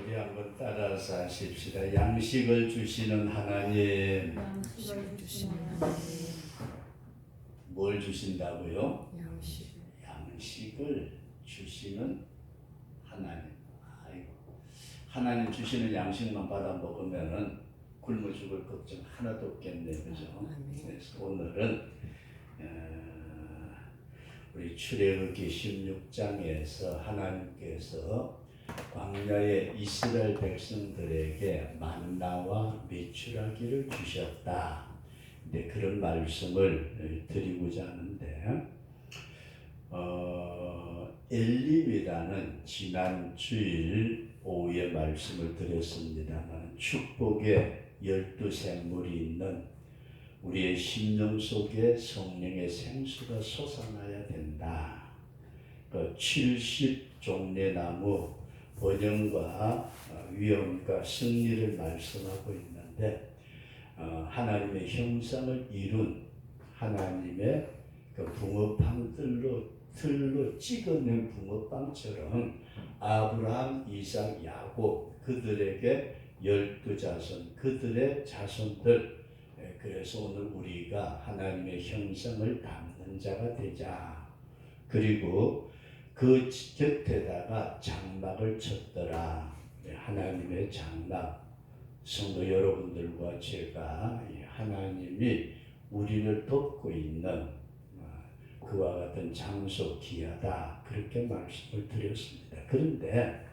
우리 한번 따라서 하십시다. 양식을 주시는 하나님. 양식을 주시는 하나님. 뭘 주신다고요? 양식을 주시는 하나님. 아이고, 하나님 주시는 양식만 받아 먹으면은 굶어 죽을 걱정 하나도 없겠네, 그죠? 그래서 오늘은 우리 출애굽기 16장에서 하나님께서 광야의 이스라엘 백성들에게 만나와 메추라기를 주셨다. 네, 그런 말씀을 드리고자 하는데, 엘림이라는 지난 주일 오후에 말씀을 드렸습니다만, 축복의 12생물이 있는 우리의 심령 속에 성령의 생수가 솟아나야 된다. 그 70종려나무 번영과 위엄과 승리를 말씀하고 있는데, 하나님의 형상을 이룬 하나님의 그 붕어빵 틀로 찍어낸 붕어빵처럼 아브라함, 이삭, 야곱 그들에게 12자손, 그들의 자손들, 그래서 오늘 우리가 하나님의 형상을 담는 자가 되자. 그리고 그 곁에다가 장막을 쳤더라. 하나님의 장막. 성도 여러분들과 제가 하나님이 우리를 돕고 있는 그와 같은 장소 귀하다. 그렇게 말씀을 드렸습니다. 그런데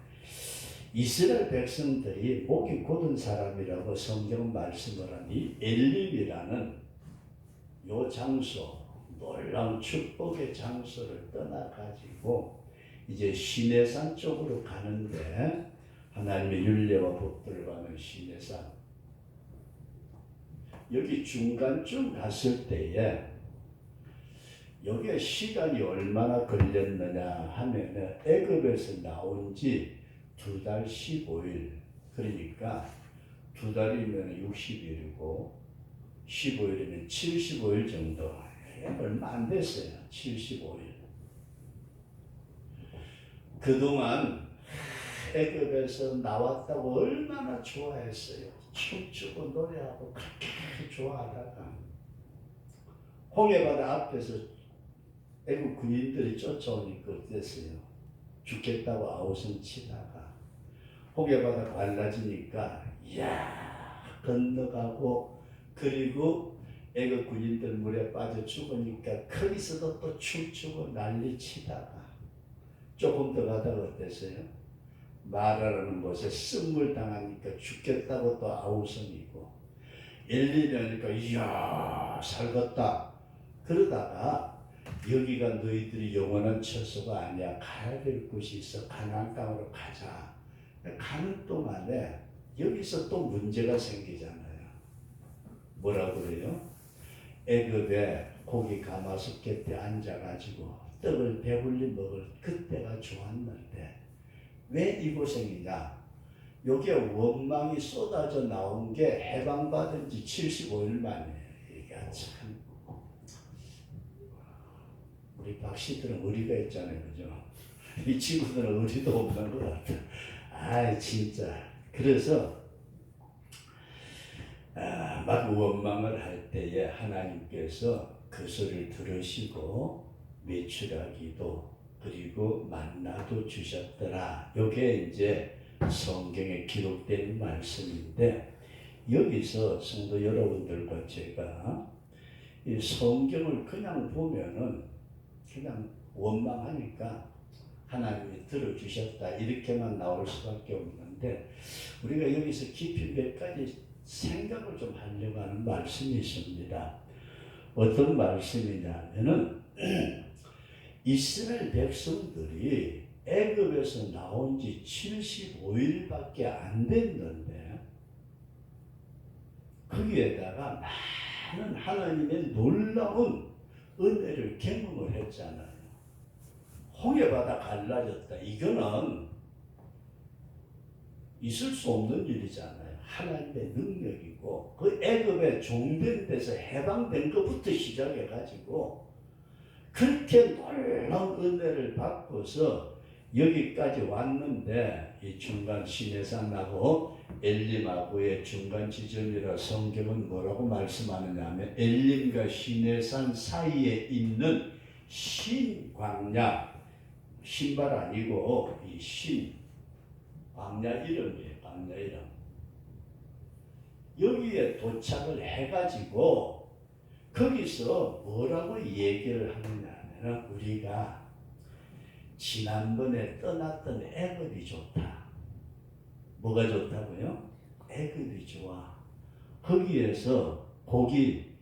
이스라엘 백성들이 목이 곧은 사람이라고 성경 말씀을 하니 엘림이라는 요 장소, 놀라운 축복의 장소를 떠나가지고 이제 시내산 쪽으로 가는데, 하나님의 율례와 법도를 받는 시내산, 여기 중간쯤 갔을 때에 여기에 시간이 얼마나 걸렸느냐 하면 애굽에서 나온 지 2달 15일, 그러니까 2달이면 60일이고 15일이면 75일 정도, 얼마 안 됐어요. 75일. 그동안 애굽에서 나왔다고 얼마나 좋아했어요. 춤추고 노래하고 그렇게 좋아하다가 홍해바다 앞에서 애국 군인들이 쫓아오니까 어땠어요? 죽겠다고 아우성 치다가 홍해바다 갈라지니까 이야 건너가고, 그리고 애국 군인들 물에 빠져 죽으니까 거기서도 또 춤추고 난리 치다가 조금 더 가다가 어땠어요? 마라라는 곳에 습물 당하니까 죽겠다고 또 아우성이고, 엘리냐니까 이야 살겠다. 그러다가 여기가 너희들이 영원한 처소가 아니야. 가야 될 곳이 있어. 가나안 땅으로 가자. 가는 동안에 여기서 또 문제가 생기잖아요. 뭐라 그래요? 애굽에 고기 가마솥 곁에 앉아가지고 떡을 배불리 먹을 그때가 좋았는데 왜 이 고생이냐? 여기에 원망이 쏟아져 나온 게 해방받은 지 75일 만이에요. 이게 참, 우리 박씨들은 의리가 있잖아요, 그죠? 이 친구들은 의리도 없는 것 같아. 아이 진짜. 그래서 막 원망을 할 때에 하나님께서 그 소리를 들으시고 메추라기도 그리고 만나도 주셨더라. 이게 이제 성경에 기록된 말씀인데, 여기서 성도 여러분들과 제가 이 성경을 그냥 보면은 그냥 원망하니까 하나님이 들어주셨다 이렇게만 나올 수밖에 없는데, 우리가 여기서 깊이 몇 가지 생각을 좀 하려고 하는 말씀이 있습니다. 어떤 말씀이냐면은 이스라엘 백성들이 애굽에서 나온 지 75일밖에 안 됐는데 거기에다가 많은 하나님의 놀라운 은혜를 경험을 했잖아요. 홍해바다 갈라졌다. 이거는 있을 수 없는 일이잖아요. 하나님의 능력이고, 그 애굽에 종된 데서 해방된 것부터 시작해가지고 그렇게 놀라운 은혜를 받고서 여기까지 왔는데, 이 중간 시내산하고 엘림하고의 중간 지점이라 성경은 뭐라고 말씀하느냐 하면 엘림과 시내산 사이에 있는 신광야, 신발 아니고 이 신, 광야 이름이에요. 광야 이름. 여기에 도착을 해가지고 거기서 뭐라고 얘기를 하느냐 하면 우리가 지난번에 떠났던 애굽이 좋다. 뭐가 좋다고요? 애굽이 좋아. 거기에서 고기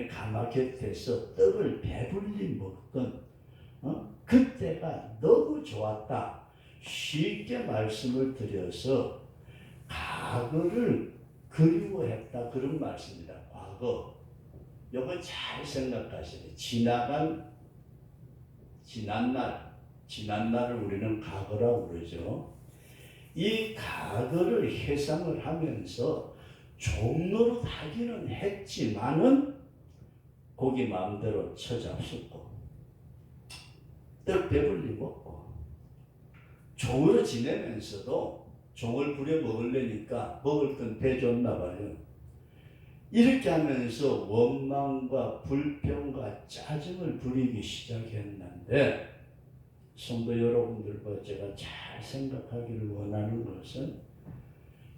가마 곁에서 떡을 배불리 먹던 그때가 너무 좋았다. 쉽게 말씀을 드려서 과거를 그리워했다. 그런 말씀입니다. 과거. 이거 잘 생각하셔야 돼요. 지난 날을 우리는 과거라고 그러죠. 이 과거를 회상을 하면서 종로로 하기는 했지만은 고기 마음대로 처잡수고 떡 배불리 먹고 종으로 지내면서도 종을 부려 먹으려니까 먹을 건 배 줬나 봐요. 이렇게 하면서 원망과 불평과 짜증을 부리기 시작했는데 성도 여러분들과 제가 잘 생각하기를 원하는 것은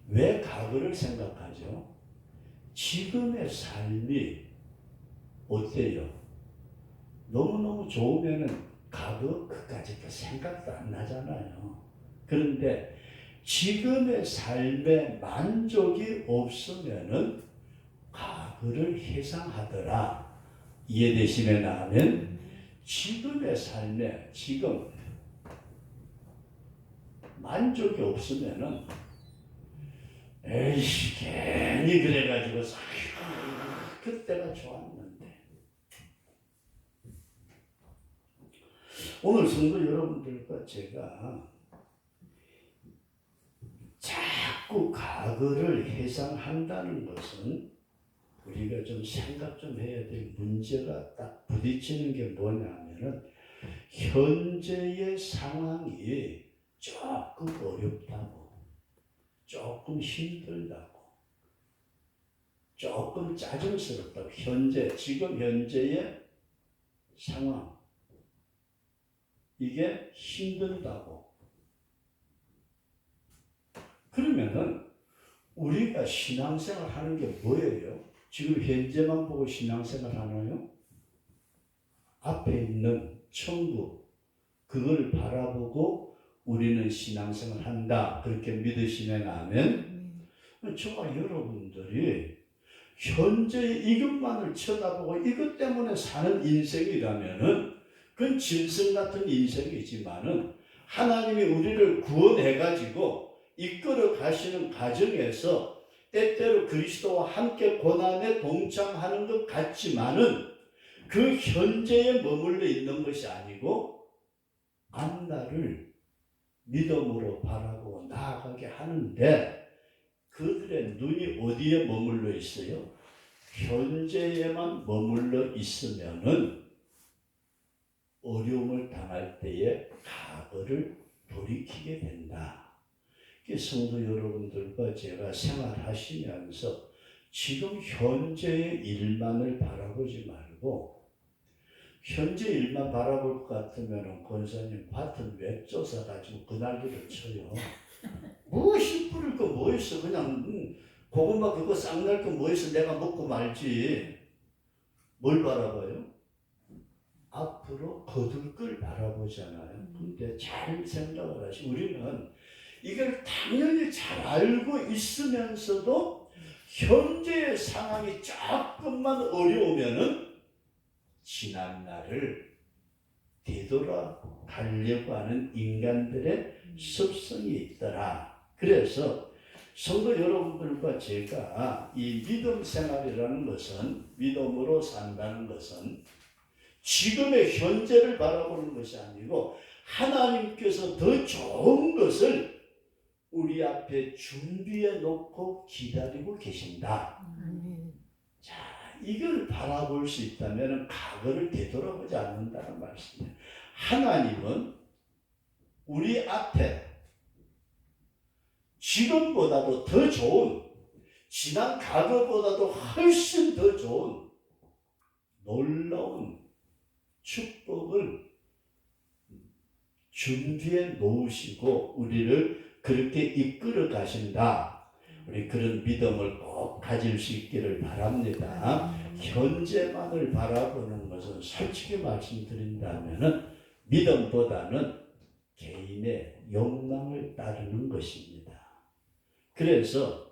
왜 과거를 생각하죠? 지금의 삶이 어때요? 너무너무 좋으면은 과거 그까짓 생각도 안 나잖아요. 그런데 지금의 삶에 만족이 없으면은 과거를 회상하더라. 이해되시면 하면 지금의 삶에 지금 만족이 없으면은 에이씨 괜히 그래가지고 그때가 좋았는데 오늘 성도 여러분들과 제가 자꾸 과거를 회상한다는 것은 우리가 좀 생각 좀 해야 될 문제가 딱 부딪히는 게 뭐냐면은 현재의 상황이 조금 어렵다고, 조금 힘들다고, 조금 짜증스럽다고, 지금 현재의 상황, 이게 힘들다고. 그러면은 우리가 신앙생활 하는 게 뭐예요? 지금 현재만 보고 신앙생활 하나요? 앞에 있는 천국, 그걸 바라보고 우리는 신앙생활 한다. 그렇게 믿으시면 아멘. 저와 여러분들이 현재 이것만을 쳐다보고 이것 때문에 사는 인생이라면은 그건 짐승 같은 인생이지만은 하나님이 우리를 구원해가지고 이끌어 가시는 과정에서 때때로 그리스도와 함께 고난에 동참하는 것 같지만은 그 현재에 머물러 있는 것이 아니고 앞날을 믿음으로 바라보고 나아가게 하는데 그들의 눈이 어디에 머물러 있어요? 현재에만 머물러 있으면은 어려움을 당할 때에 과거를 돌이키게 된다. 성도 여러분들과 제가 생활하시면서 지금 현재의 일만을 바라보지 말고 현재 일만 바라볼 것 같으면 권사님 밭은 왜 쪄서 가지고 그 난리를 쳐요. 무엇이 뿌릴 거 뭐 있어. 그냥 고구마 그거 쌍날 거 뭐 있어. 내가 먹고 말지. 뭘 바라봐요? 앞으로 거둘 걸 바라보잖아요. 근데 잘 생각을 하시고 우리는 이걸 당연히 잘 알고 있으면서도 현재의 상황이 조금만 어려우면은 지난 날을 되돌아가려고 하는 인간들의 습성이 있더라. 그래서 성도 여러분들과 제가 이 믿음 생활이라는 것은 믿음으로 산다는 것은 지금의 현재를 바라보는 것이 아니고 하나님께서 더 좋은 것을 우리 앞에 준비해 놓고 기다리고 계신다. 자, 이걸 바라볼 수 있다면 과거를 되돌아보지 않는다는 말씀이에요. 하나님은 우리 앞에 지금보다도 더 좋은, 지난 과거보다도 훨씬 더 좋은 놀라운 축복을 준비해 놓으시고 우리를 그렇게 이끌어 가신다. 우리 그런 믿음을 꼭 가질 수 있기를 바랍니다. 현재만을 바라보는 것은 솔직히 말씀드린다면 믿음보다는 개인의 욕망을 따르는 것입니다. 그래서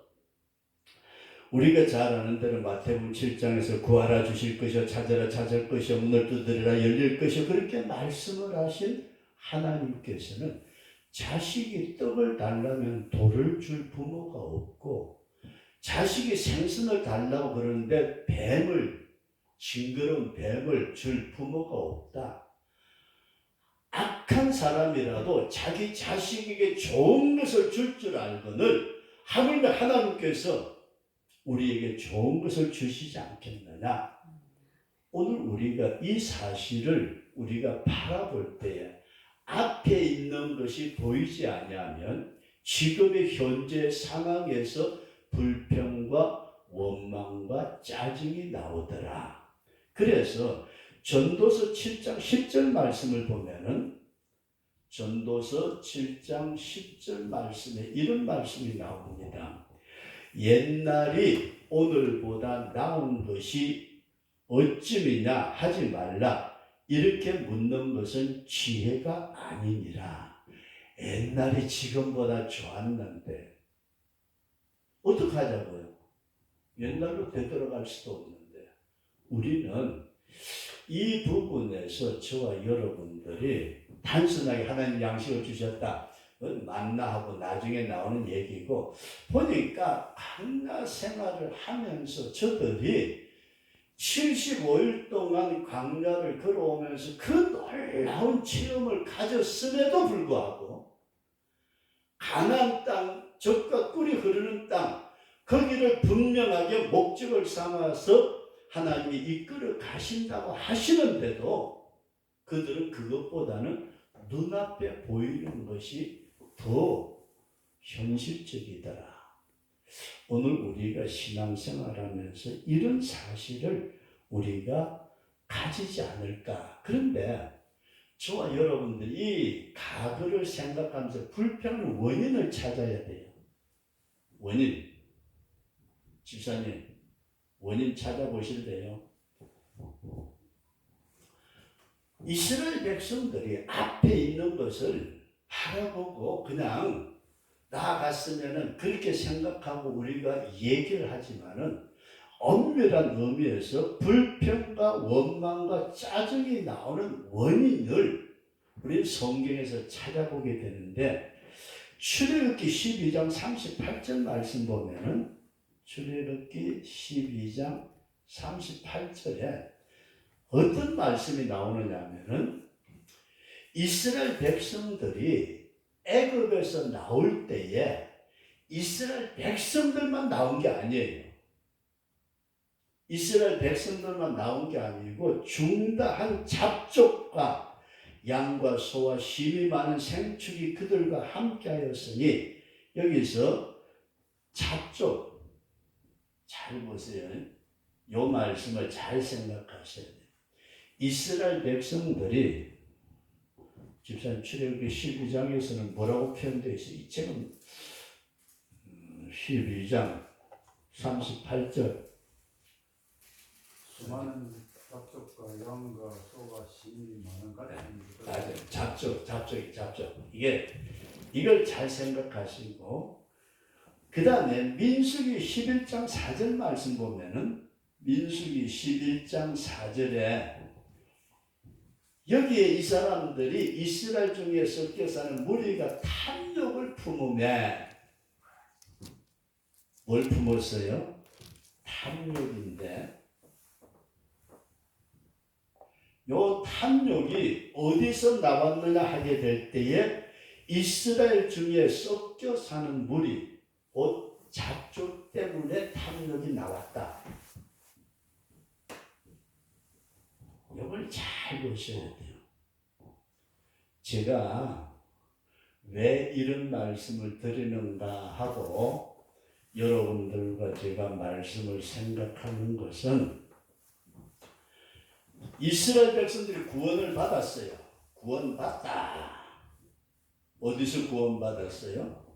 우리가 잘 아는 대로 마태복음 7장에서 구하라 주실 것이요 찾아라 찾을 것이요 문을 두드리라 열릴 것이요 그렇게 말씀을 하신 하나님께서는 자식이 떡을 달라면 돌을 줄 부모가 없고 자식이 생선을 달라고 그러는데 징그러운 뱀을 줄 부모가 없다. 악한 사람이라도 자기 자식에게 좋은 것을 줄 줄 알거늘 하물며 하나님께서 우리에게 좋은 것을 주시지 않겠느냐. 오늘 우리가 이 사실을 우리가 바라볼 때에 앞에 있는 것이 보이지 아니하면 지금의 현재 상황에서 불평과 원망과 짜증이 나오더라. 그래서 전도서 7장 10절 말씀을 보면은 전도서 7장 10절 말씀에 이런 말씀이 나옵니다. 옛날이 오늘보다 나은 것이 어찌미냐 하지 말라. 이렇게 묻는 것은 지혜가 아니니라. 옛날이 지금보다 좋았는데 어떡하자고요? 옛날로 되돌아갈 수도 없는데 우리는 이 부분에서 저와 여러분들이 단순하게 하나님 양식을 주셨다. 만나하고 나중에 나오는 얘기고 보니까 광야 생활을 하면서 저들이 75일 동안 광야를 걸어오면서 그 놀라운 체험을 가졌음에도 불구하고 가나안 땅, 젖과 꿀이 흐르는 땅 거기를 분명하게 목적을 삼아서 하나님이 이끌어 가신다고 하시는데도 그들은 그것보다는 눈앞에 보이는 것이 더 현실적이더라. 오늘 우리가 신앙생활하면서 이런 사실을 우리가 가지지 않을까. 그런데 저와 여러분들이 이 과거를 생각하면서 불평의 원인을 찾아야 돼요. 원인. 집사님, 원인 찾아보실래요? 이스라엘 백성들이 앞에 있는 것을 바라보고 그냥 나아갔으면은 그렇게 생각하고 우리가 얘기를 하지만은 엄밀한 의미에서 불평과 원망과 짜증이 나오는 원인을 우리 성경에서 찾아보게 되는데 출애굽기 12장 38절 말씀 보면은 출애굽기 12장 38절에 어떤 말씀이 나오느냐 하면은 이스라엘 백성들이 애굽에서 나올 때에 이스라엘 백성들만 나온 게 아니에요. 이스라엘 백성들만 나온 게 아니고 중다한 잡족과 양과 소와 심이 많은 생축이 그들과 함께하였으니 여기서 잡족 잘 보세요. 이 말씀을 잘 생각하셔야 돼요. 이스라엘 백성들이 집사님 출애굽기 12장에서는 뭐라고 표현되어 있어요? 이 책은 12장 38절 수많은 잡족과 양과 소가 심이 많은 같은 맞아요. 잡족. 이걸 잘 생각하시고 그 다음에 민수기 11장 4절 말씀 보면은 민수기 11장 4절에 여기에 이 사람들이 이스라엘 중에 섞여 사는 무리가 탐욕을 품으며 뭘 품었어요? 탐욕인데 요 탐욕이 어디서 나왔느냐 하게 될 때에 이스라엘 중에 섞여 사는 무리 곧 잡족 때문에 탐욕이 나왔다. 이걸 잘 보셔야 돼요. 제가 왜 이런 말씀을 드리는가 하고 여러분들과 제가 말씀을 생각하는 것은 이스라엘 백성들이 구원을 받았어요. 구원받다. 어디서 구원받았어요?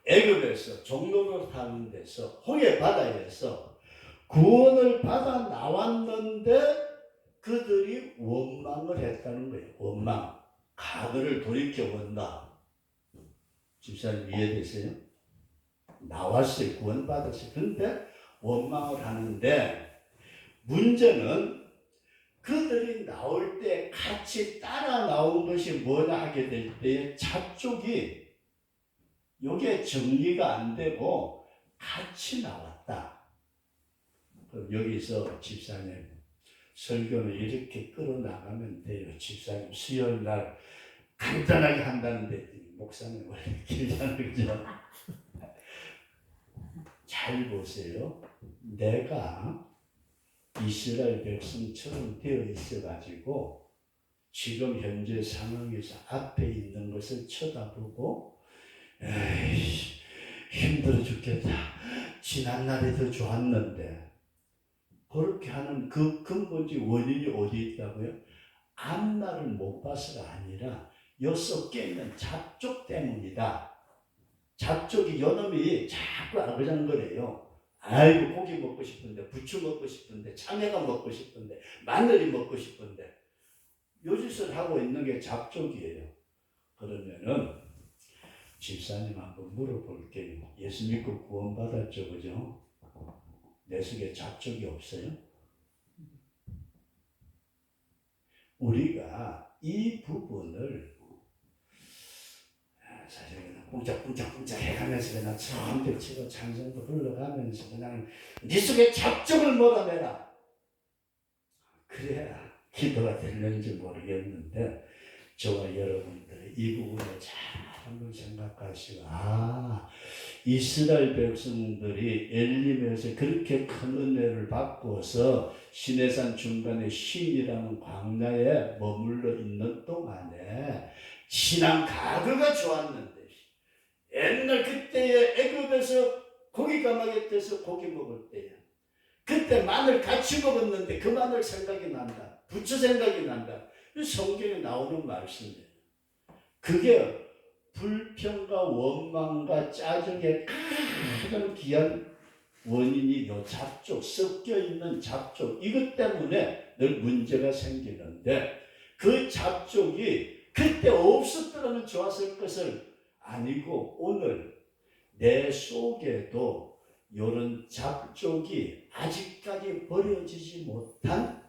애굽에서 종로로 사는 데서 홍해 바다에서 구원을 받아 나왔는데 그들이 원망을 했다는 거예요. 원망. 과거를 돌이켜본다. 집사님 이해되세요? 나왔어요. 구원받았어요. 근데 원망을 하는데 문제는 그들이 나올 때 같이 따라 나온 것이 뭐냐 하게 될 때에 잡족이 요게 정리가 안 되고 같이 나왔다. 그럼 여기서 집사님 설교는 이렇게 끌어나가면 돼요. 집사님 수요일 날 간단하게 한다는데 목사님 원래 길잖아요. 그죠? 잘 보세요. 내가 이스라엘 백성처럼 되어 있어가지고 지금 현재 상황에서 앞에 있는 것을 쳐다보고 에이 힘들어 죽겠다. 지난날이 더 좋았는데 그렇게 하는 그 근본적 원인이 어디 있다고요? 앞날을 못 봐서가 아니라 요 섞여 있는 잡족 때문이다. 잡족이 요놈이 자꾸 아그장거려요. 아이고 고기 먹고 싶은데 부추 먹고 싶은데 참외가 먹고 싶은데 마늘이 먹고 싶은데 요 짓을 하고 있는 게 잡족이에요. 그러면은 집사님 한번 물어볼게요. 예수 믿고 구원받았죠, 그죠? 내 속에 잡족이 없어요? 우리가 이 부분을 사실 그냥 쿵짝쿵짝쿵짝 해가면서 그냥 처음부터 치고 찬송도 흘러가면서 그냥 네 속에 잡족을 몰아내라. 그래야 기도가 되는지 모르겠는데 저와 여러분들이 이 부분을 잘 한번 생각하시고 이스라엘 백성들이 엘림에서 그렇게 큰 은혜를 받고서 시내산 중간에 신이라는 광야에 머물러 있는 동안에 신앙 과거가 좋았는데 옛날 그때에 애굽에서 고기 가마에 떼서 고기 먹을 때야 그때 마늘 같이 먹었는데 그 마늘 생각이 난다. 부추 생각이 난다. 성경에 나오는 말씀이에요. 그게 불평과 원망과 짜증의 가장 귀한 원인이 요 잡족, 섞여 있는 잡족 이것 때문에 늘 문제가 생기는데 그 잡족이 그때 없었더라면 좋았을 것을 아니고 오늘 내 속에도 이런 잡족이 아직까지 버려지지 못한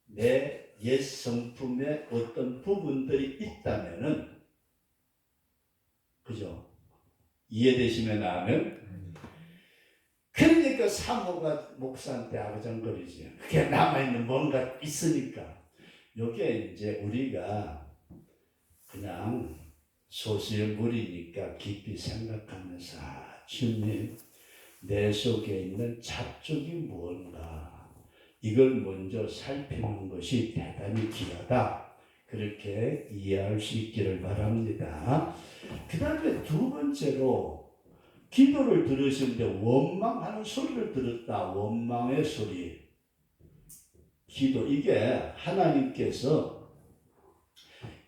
내 옛 성품의 어떤 부분들이 있다면은 그죠? 이해되시면 아멘? 그러니까 사모가 목사한테 아그장거리지. 그게 남아있는 뭔가 있으니까. 요게 이제 우리가 그냥 소수의 무리니까 깊이 생각하면서 주님 내 속에 있는 잡족이 뭔가 이걸 먼저 살피는 것이 대단히 귀하다. 그렇게 이해할 수 있기를 바랍니다. 그 다음에 두 번째로 기도를 들으시는데 원망하는 소리를 들었다. 원망의 소리. 기도. 이게 하나님께서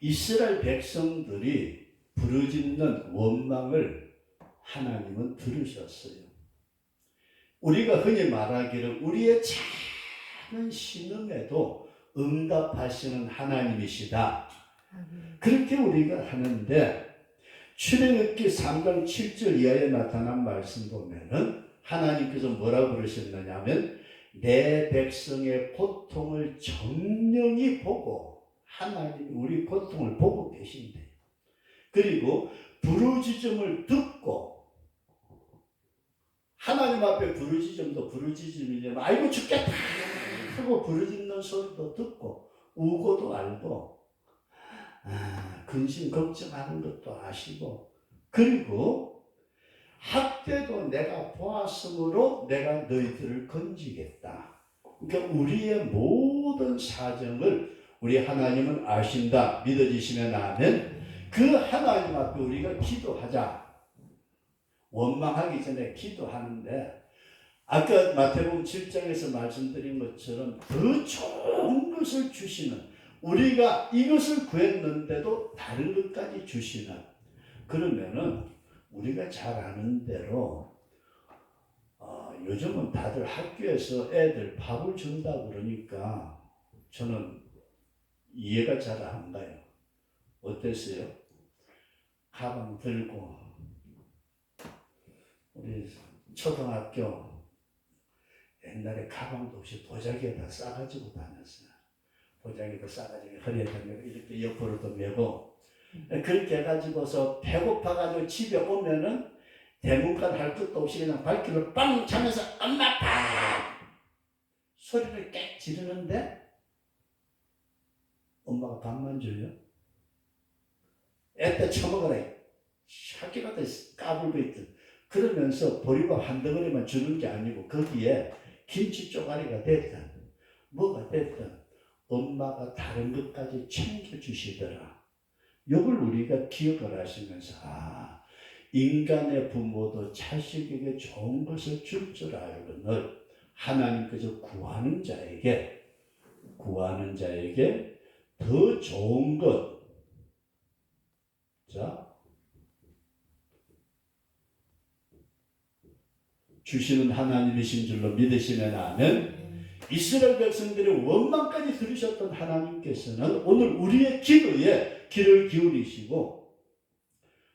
이스라엘 백성들이 부르짖는 원망을 하나님은 들으셨어요. 우리가 흔히 말하기를 우리의 작은 신음에도 응답하시는 하나님이시다. 그렇게 우리가 하는데 출애굽기 3장 7절 이하에 나타난 말씀 보면은 하나님께서 뭐라고 그러셨느냐 하면 내 백성의 고통을 정령히 보고 하나님이 우리 고통을 보고 계신대. 그리고 부르짖음을 듣고 하나님 앞에 부르짖음도 부르짖음이냐면 아이고 죽겠다 하고 부르짖는 소리도 듣고 우고도 알고 근심 걱정하는 것도 아시고 그리고 학대도 내가 보았으므로 내가 너희들을 건지겠다. 그러니까 우리의 모든 사정을 우리 하나님은 아신다. 믿어지시면 아멘. 그 하나님 앞에 우리가 기도하자. 원망하기 전에 기도하는데 아까 마태복음 7장에서 말씀드린 것처럼 더 좋은 것을 주시는, 우리가 이것을 구했는데도 다른 것까지 주시는, 그러면은 우리가 잘 아는 대로 요즘은 다들 학교에서 애들 밥을 준다 그러니까 저는 이해가 잘 안 가요. 어땠어요? 가방 들고 우리 초등학교 옛날에 가방도 없이 보자기에다 싸가지고 다녔어요. 보자기에다 싸가지고 허리에다 메고 이렇게 옆으로도 메고 그렇게 해가지고서 배고파가지고 집에 오면은 대문간 할 것도 없이 그냥 발길을 빵 차면서 엄마 밥! 소리를 깨 지르는데 엄마가 밥만 줘요? 애때 처먹어라. 학교 가다 까불고 있던. 그러면서 보리밥 한 덩어리만 주는 게 아니고 거기에 김치 쪼가리가 됐든 뭐가 됐든 엄마가 다른 것까지 챙겨주시더라. 이걸 우리가 기억을 하시면서 인간의 부모도 자식에게 좋은 것을 줄 줄 알거늘 하나님께서 구하는 자에게 더 좋은 것, 자, 주시는 하나님이신 줄로 믿으시면 아멘. 이스라엘 백성들의 원망까지 들으셨던 하나님께서는 오늘 우리의 기도에 귀를 기울이시고,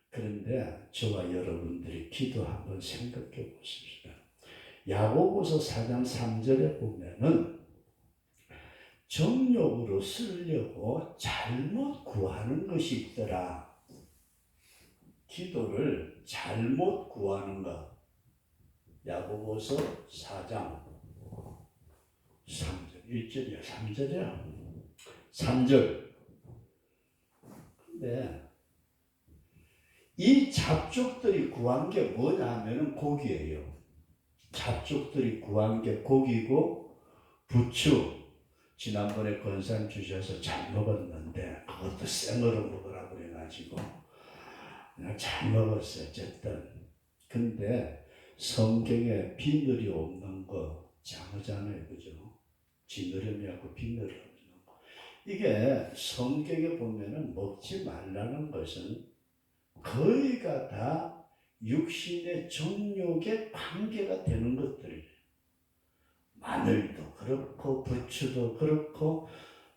그런데 저와 여러분들이 기도 한번 생각해 보십시오. 야고보서 4장 3절에 보면은 정욕으로 쓰려고 잘못 구하는 것이 있더라. 기도를 잘못 구하는 것. 야고보서 4장 3절, 1절이야, 3절이야. 3절. 근데 이 잡족들이 구한 게 뭐냐 하면은 고기예요. 잡족들이 구한 게 고기고 부추. 지난번에 권산 주셔서 잘 먹었는데 그것도 생으로 먹으라고 그래가지고 그냥 잘 먹었어요. 어쨌든. 근데 성경에 비늘이 없는 거 장어잖아요. 그죠? 지느러미하고 비늘이 없는 거. 이게 성경에 보면은 먹지 말라는 것은 거의가 다 육신의 정욕에 관계가 되는 것들이에요. 마늘도 그렇고 부추도 그렇고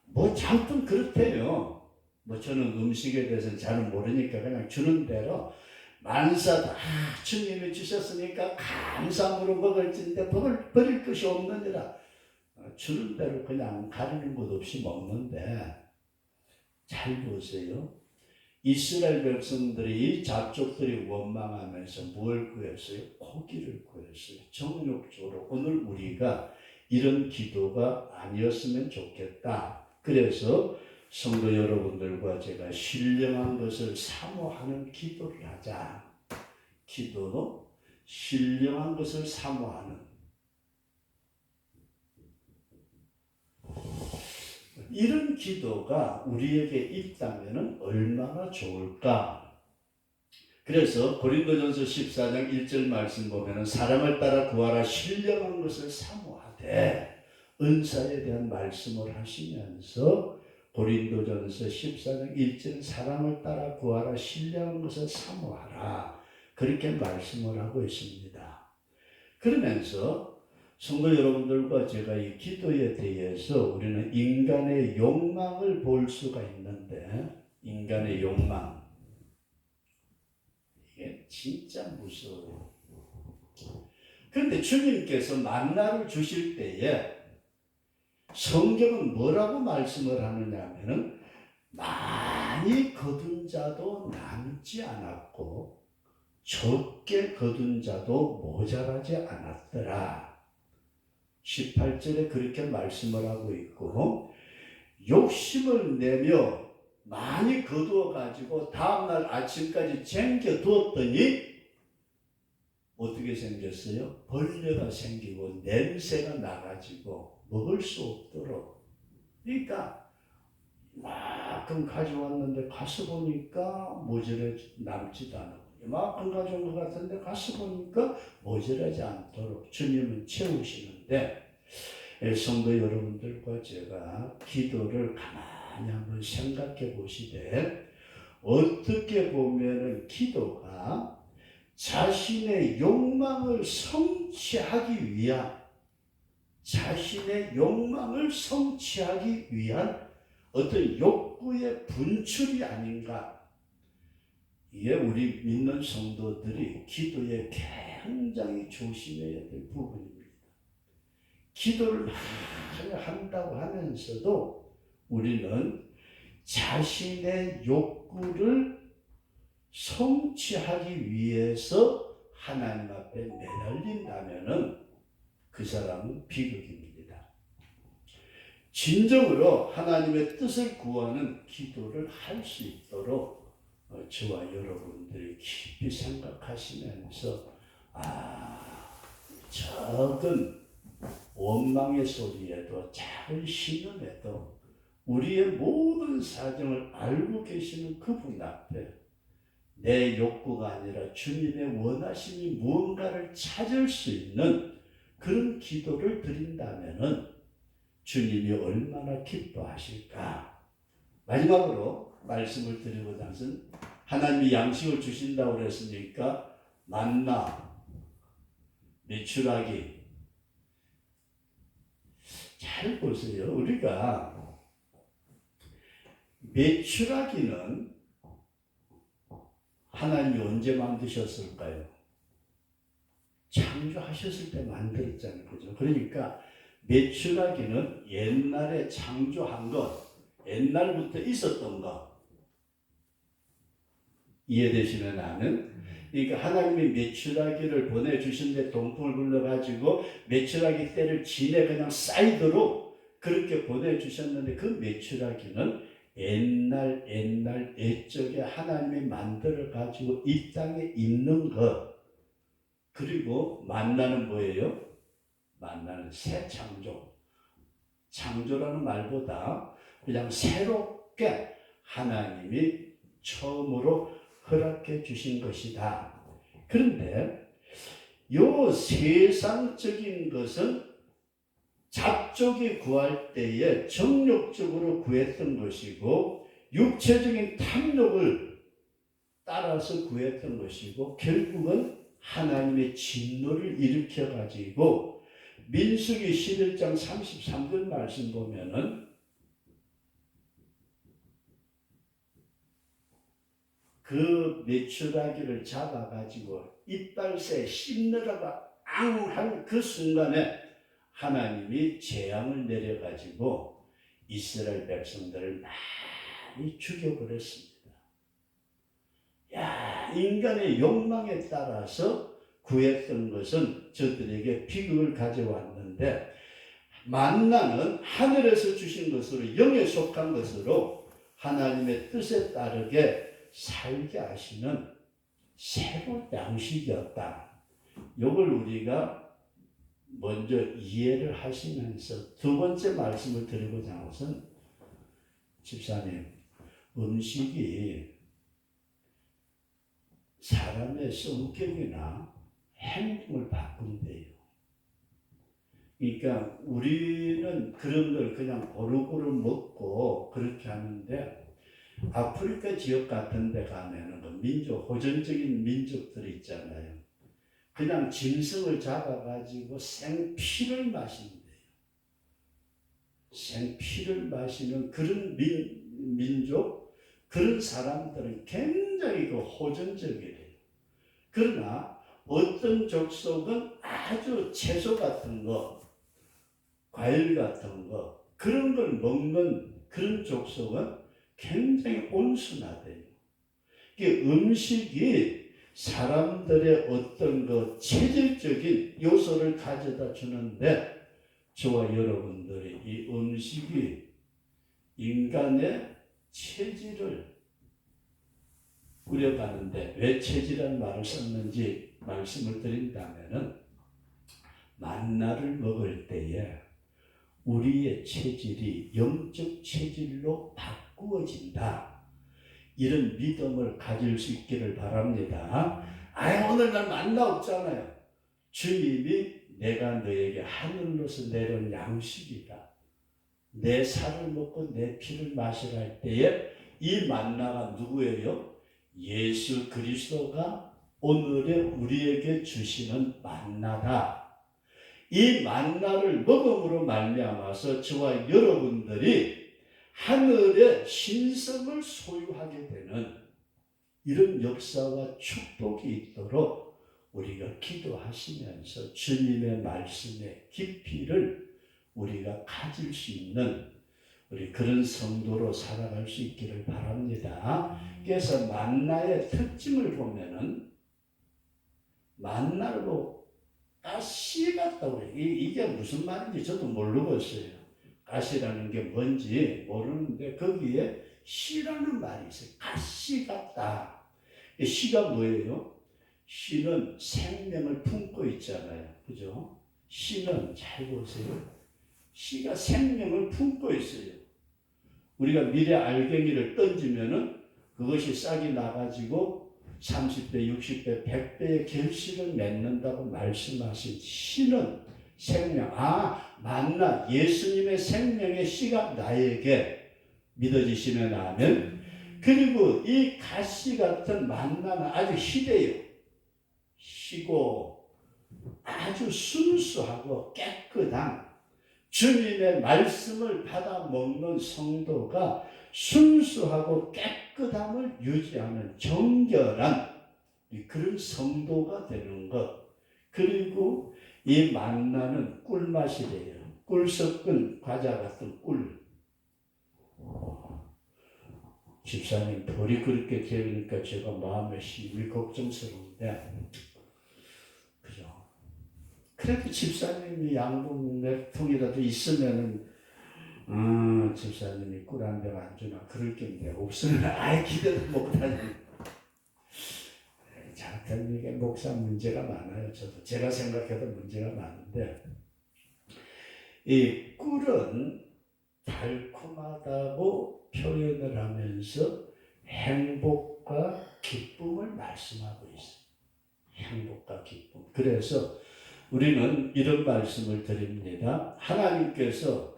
뭐 잔뜩 그렇대요. 뭐 저는 음식에 대해서는 잘 모르니까 그냥 주는 대로 만사다 주님이 주셨으니까 감사함으로 먹을진데 버릴 것이 없느니라. 주는 대로 그냥 가리는 것 없이 먹는데, 잘 보세요. 이스라엘 백성들이 잡족들이 원망하면서 뭘 구했어요? 고기를 구했어요. 정욕적으로. 오늘 우리가 이런 기도가 아니었으면 좋겠다. 그래서 성도 여러분들과 제가 신령한 것을 사모하는 기도를 하자. 기도로 신령한 것을 사모하는, 이런 기도가 우리에게 있다면 얼마나 좋을까. 그래서 고린도전서 14장 1절 말씀 보면 사랑을 따라 구하라 신령한 것을 사모하되, 은사에 대한 말씀을 하시면서 고린도전서 14장 1절 사랑을 따라 구하라 신령한 것을 사모하라, 그렇게 말씀을 하고 있습니다. 그러면서 성도 여러분들과 제가 이 기도에 대해서 우리는 인간의 욕망을 볼 수가 있는데, 인간의 욕망, 이게 진짜 무서워요. 그런데 주님께서 만나를 주실 때에 성경은 뭐라고 말씀을 하느냐 하면은 많이 거둔 자도 남지 않았고 적게 거둔 자도 모자라지 않았더라. 18절에 그렇게 말씀을 하고 있고, 욕심을 내며 많이 거두어 가지고 다음날 아침까지 쟁겨 두었더니 어떻게 생겼어요? 벌레가 생기고 냄새가 나가지고 먹을 수 없도록. 그러니까 이만큼 가져왔는데 가서 보니까 모자라지 남지도 않고 이만큼 가져온 것 같은데 가서 보니까 모자라지 않도록 주님은 채우시는데 성도 여러분들과 제가 기도를 가만히 한번 생각해 보시되 어떻게 보면은 기도가 자신의 욕망을 성취하기 위한 어떤 욕구의 분출이 아닌가. 이게 우리 믿는 성도들이 기도에 굉장히 조심해야 될 부분입니다. 기도를 많이 한다고 하면서도 우리는 자신의 욕구를 성취하기 위해서 하나님 앞에 매달린다면은 그 사람은 비극입니다. 진정으로 하나님의 뜻을 구하는 기도를 할 수 있도록 저와 여러분들이 깊이 생각하시면서 작은 원망의 소리에도 작은 신음에도 우리의 모든 사정을 알고 계시는 그분 앞에 내 욕구가 아니라 주님의 원하심이 무언가를 찾을 수 있는 그런 기도를 드린다면은 주님이 얼마나 기뻐하실까. 마지막으로 말씀을 드리고자 하는 하나님이 양식을 주신다고 그랬으니까 만나, 메추라기. 잘 보세요. 우리가 메추라기는 하나님이 언제 만드셨을까요? 창조하셨을 때 만들었잖아요. 그죠? 그러니까 메추라기는 옛날에 창조한 것, 옛날부터 있었던 것. 이해되시는 아는? 그러니까 하나님이 메추라기를 보내주신데 동풍을 불러가지고 메추라기 떼를 진에 그냥 쌓이도록 그렇게 보내주셨는데 그 메추라기는 옛날 옛적에 하나님이 만들어가지고 이 땅에 있는 것. 그리고 만나는 뭐예요? 만나는 새 창조. 창조라는 말보다 그냥 새롭게 하나님이 처음으로 허락해 주신 것이다. 그런데 요 세상적인 것은 잡족이 구할 때에 정욕적으로 구했던 것이고 육체적인 탐욕을 따라서 구했던 것이고 결국은 하나님의 진노를 일으켜 가지고 민수기 11장 33절 말씀 보면은 그 메추라기를 잡아 가지고 이빨새 씹느라고 앙한 그 순간에 하나님이 재앙을 내려 가지고 이스라엘 백성들을 많이 죽여버렸습니다. 인간의 욕망에 따라서 구했던 것은 저들에게 비극을 가져왔는데 만나는 하늘에서 주신 것으로 영에 속한 것으로 하나님의 뜻에 따르게 살게 하시는 새로운 양식이었다. 이걸 우리가 먼저 이해를 하시면서 두 번째 말씀을 드리고자 하는 것은 집사님, 음식이 사람의 성격이나 행동을 바꾼대요. 그러니까 우리는 그런 걸 그냥 고루고루 먹고 그렇게 하는데 아프리카 지역 같은 데 가면은 그 민족, 호전적인 민족들이 있잖아요. 그냥 짐승을 잡아가지고 생피를 마신대요. 생피를 마시는 그런 민족, 그런 사람들은 굉장히 그 호전적이래요. 그러나 어떤 족속은 아주 채소 같은 거, 과일 같은 거, 그런 걸 먹는 그런 족속은 굉장히 온순하대요. 음식이 사람들의 어떤 그 체질적인 요소를 가져다 주는데 저와 여러분들이 이 음식이 인간의 체질을 꾸려가는데 왜 체질이라는 말을 썼는지 말씀을 드린다면은 만나를 먹을 때에 우리의 체질이 영적 체질로 바뀌어야 바꾸어진다. 이런 믿음을 가질 수 있기를 바랍니다. 오늘 날 만나 없잖아요. 주님이 내가 너에게 하늘로서 내려온 양식이다. 내 살을 먹고 내 피를 마시라 할 때에 이 만나가 누구예요? 예수 그리스도가 오늘의 우리에게 주시는 만나다. 이 만나를 먹음으로 말미암아서 저와 여러분들이 하늘의 신성을 소유하게 되는 이런 역사와 축복이 있도록 우리가 기도하시면서 주님의 말씀의 깊이를 우리가 가질 수 있는 우리 그런 성도로 살아갈 수 있기를 바랍니다. 그래서 만나의 특징을 보면은 만나를 보고 가시 같다고 해요. 이게 무슨 말인지 저도 모르겠어요. 가시라는 게 뭔지 모르는데 거기에 시라는 말이 있어요. 가시 같다. 시가 뭐예요? 시는 생명을 품고 있잖아요. 그죠? 시는 잘 보세요. 시가 생명을 품고 있어요. 우리가 미래 알갱이를 던지면은 그것이 싹이 나가지고 30배, 60배, 100배의 결실을 맺는다고 말씀하신 시는 생명. 만나 예수님의 생명의 씨가 나에게 믿어지시면 아멘. 그리고 이 가시 같은 만나는 아주 희대요. 희고 아주 순수하고 깨끗한 주님의 말씀을 받아 먹는 성도가 순수하고 깨끗함을 유지하는 정결한 그런 성도가 되는 것. 그리고 이 만나는 꿀맛이래요. 꿀 섞은 과자 같은 꿀. 집사님 벌이 그렇게 되니까 제가 마음에 심히 걱정스러운데, 그죠? 그래도 집사님이 양봉 몇 통이라도 있으면은 집사님이 꿀 한 병 안 주나 그럴 텐데 없으면 기대도 못하니. 자꾸 이게 목사 문제가 많아요. 저도 제가 생각해도 문제가 많은데 이 꿀은 달콤하다고 표현을 하면서 행복과 기쁨을 말씀하고 있어요. 행복과 기쁨. 그래서 우리는 이런 말씀을 드립니다. 하나님께서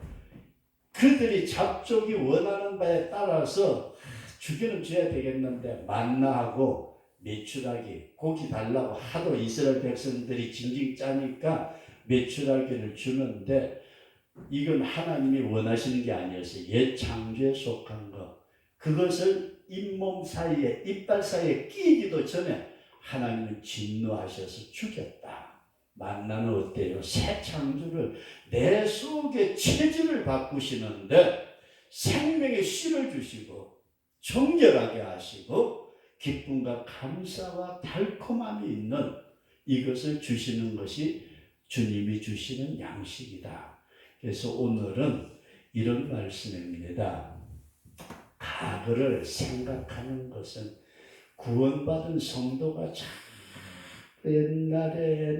그들이 잡족이 원하는 바에 따라서 주기는 줘야 되겠는데 만나하고 메추라기, 고기 달라고 하도 이스라엘 백성들이 징징 짜니까 메추라기를 주는데 이건 하나님이 원하시는 게 아니었어요. 옛 창조에 속한 것. 그것을 잇몸 사이에, 이빨 사이에 끼기도 전에 하나님은 진노하셔서 죽였다. 만나는 어때요? 새 창조를 내 속에 체질을 바꾸시는데 생명의 씨를 주시고 정결하게 하시고 기쁨과 감사와 달콤함이 있는 이것을 주시는 것이 주님이 주시는 양식이다. 그래서 오늘은 이런 말씀입니다. 과거를 생각하는 것은 구원받은 성도가 참 옛날에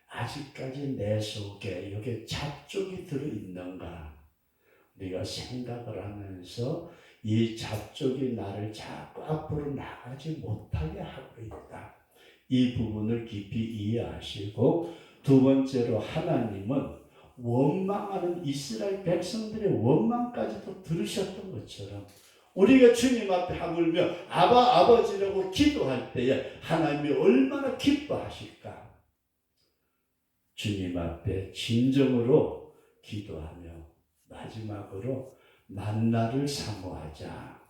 아직까지 내 속에 여기에 잡족이 들어있는가 우리가 생각을 하면서 이 잡족이 나를 자꾸 앞으로 나가지 못하게 하고 있다. 이 부분을 깊이 이해하시고 두 번째로 하나님은 원망하는 이스라엘 백성들의 원망까지도 들으셨던 것처럼 우리가 주님 앞에 하물며 아버지라고 기도할 때에 하나님이 얼마나 기뻐하실까. 주님 앞에 진정으로 기도하며 마지막으로 만나를 사모하자.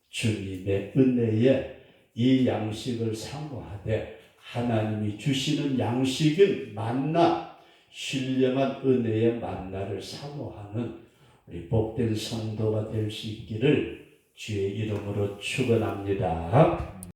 주님의 은혜에 이 양식을 사모하되 하나님이 주시는 양식은 만나, 신령한 은혜의 만나를 사모하는 우리 복된 성도가 될 수 있기를 주의 이름으로 축원합니다.